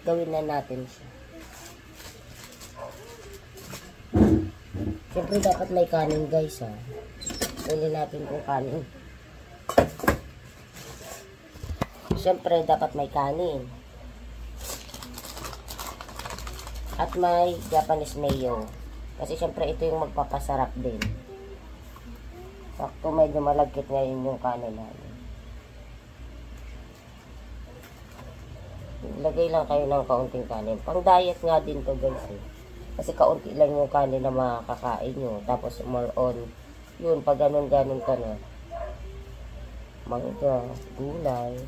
gawin na natin siya. Siyempre dapat may kanin guys ha. Pili natin kung kanin. Siyempre dapat may kanin. At may Japanese mayo. Kasi siyempre ito yung magpapasarap din. Sakto medyo malagkit ngayon yung kanin namin. Lagay lang kayo ng kaunting kanin. Pang diet nga din to guys eh. Kasi kaunti lang yung kanin na makakain nyo. Tapos more on, yun, pag ganun-ganun ka na. Mangga, gulay.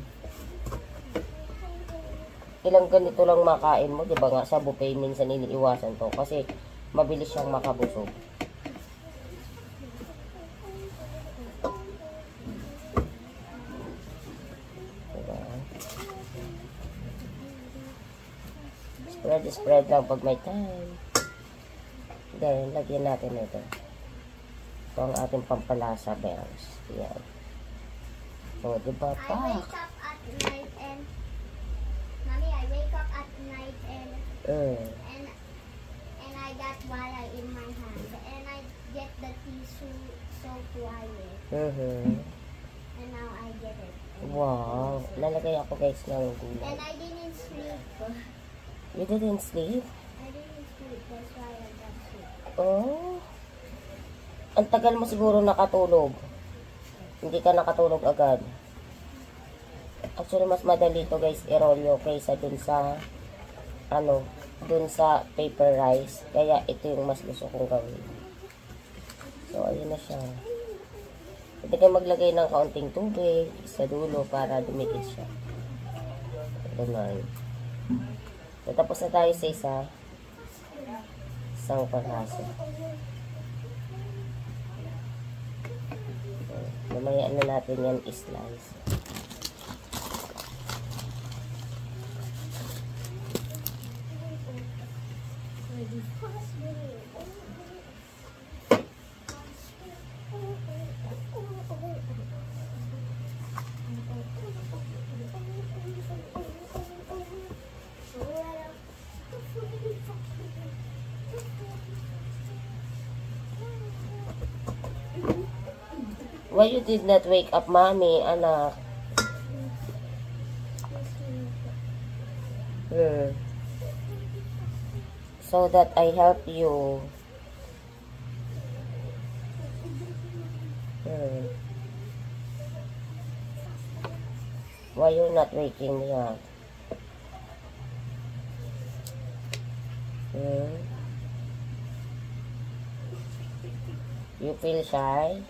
Ilang ganito lang makain mo, diba nga sa buffet minsan iniiwasan to. Kasi mabilis siyang makabusog. Spread lang pag may time. Then, lagyan natin ito. Ito ang ating pampalasa bells. Yan. O, diba pa? I wake up at night and Mommy, I wake up at night and I got wala in my hand. And I get the tissue so quiet. And now I get it. Wow. Lalagay ako guys ng gulay. And I didn't sleep. You didn't sleep? I didn't sleep, that's why I got sick. Oh. Ang tagal mo siguro nakatulog. Hindi ka nakatulog agad. Actually, mas madali to guys, i-rollo kaysa dun sa, dun sa paper rice. Kaya ito yung mas gusto kong gawin. So, ayun na siya. Pwede kayo maglagay ng kaunting tubig sa dulo para dumikit siya. Ganun. So, tapos na tayo sa isang panghaso. So, mamaya na natin yan i-slice. Why you did not wake up, mommy, anak? So that I help you. Why you not waking me up? You feel shy?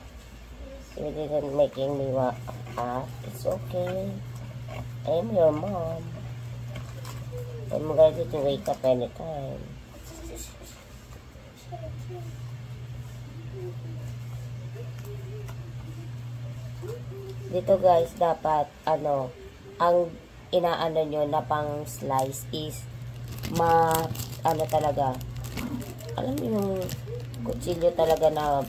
You didn't making me up. It's okay. I'm your mom. I'm ready to wake up anytime. Dito guys, dapat ang inaano nyo na pang slice is talaga. Alam mo yung kutsilyo talaga na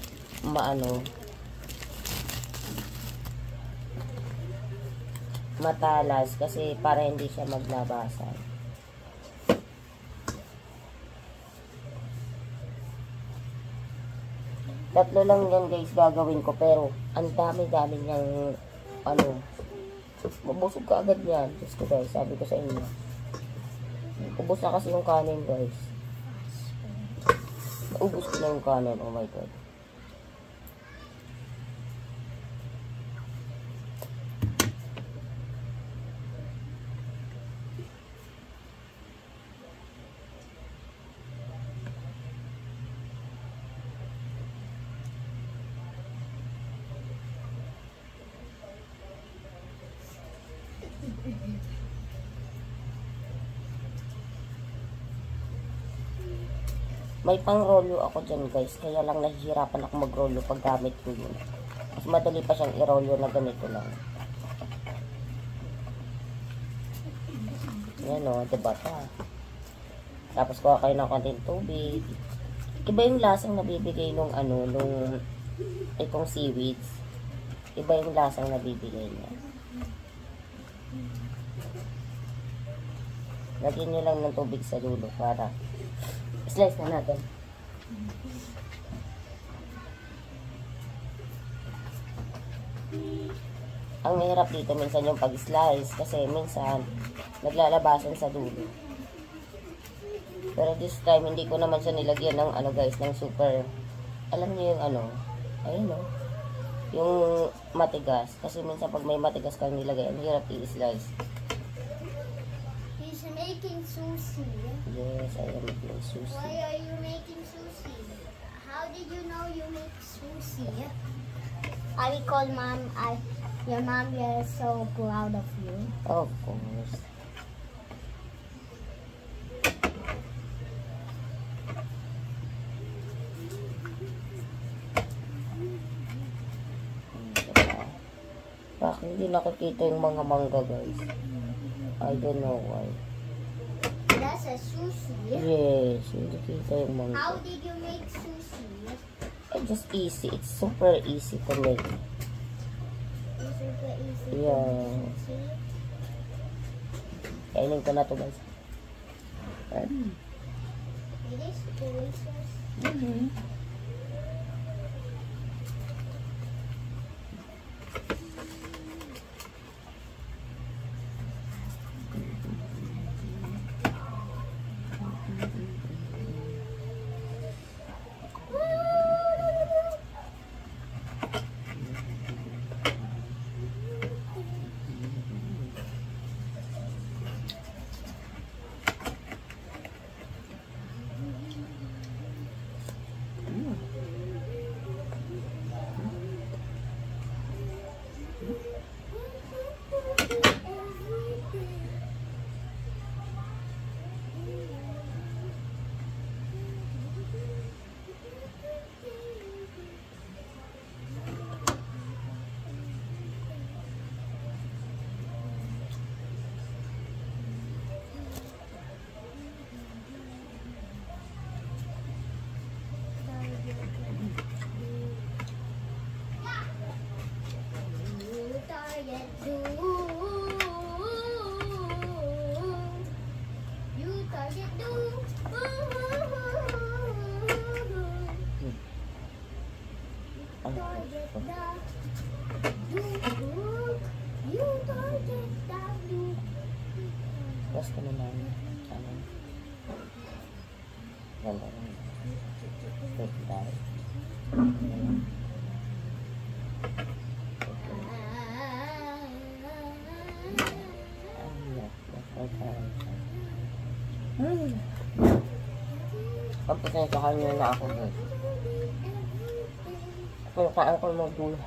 matalas kasi para hindi siya maglabasan. Tatlo lang yan guys gagawin ko pero ang dami-dami niyang mabusog ka agad yan. Just ko guys, sabi ko sa inyo. Ubus na kasi yung kanin guys. Ubus ko na yung kanin, oh my god. May pang-rollo ako dyan guys, kaya lang nahihirapan ako mag-rollo pag gamit ko yun. Mas madali pa siyang i-rollo na ganito lang. Yan o, diba ta? Tapos kuha kayo ng konting tubig. Iba yung lasang nabibigay nung itong seaweeds. Iba yung lasang nabibigay niya. Lagyan nyo lang ng tubig sa dulo para slice na natin. Ang mahirap dito minsan yung pag-slice kasi minsan naglalabasan sa dulo. Pero this time hindi ko naman siya nilagyan ng ano guys, ng super, alam niyo yung ano, ayun no, yung matigas. Kasi minsan pag may matigas kang nilagay, ang hirap i-slice. He's making sushi. Yes, I am making sushi. Why are you making sushi? How did you know you make sushi? I will call mom. Your mom is so proud of you. Of course. Bakit hindi nakikita yung mga mangga guys? I don't know why. That's a sushi. Yes, hindi kita yung mangga. How did you make sushi? It's just easy. It's super easy to make. It's super easy. Yeah. See? Kainin ko na to guys. It is delicious. Basta naman. Ano? Ganda rin. Wait, dahil. Pagpasensyahan nyo na ako guys. Kung saan ko mag-dulo.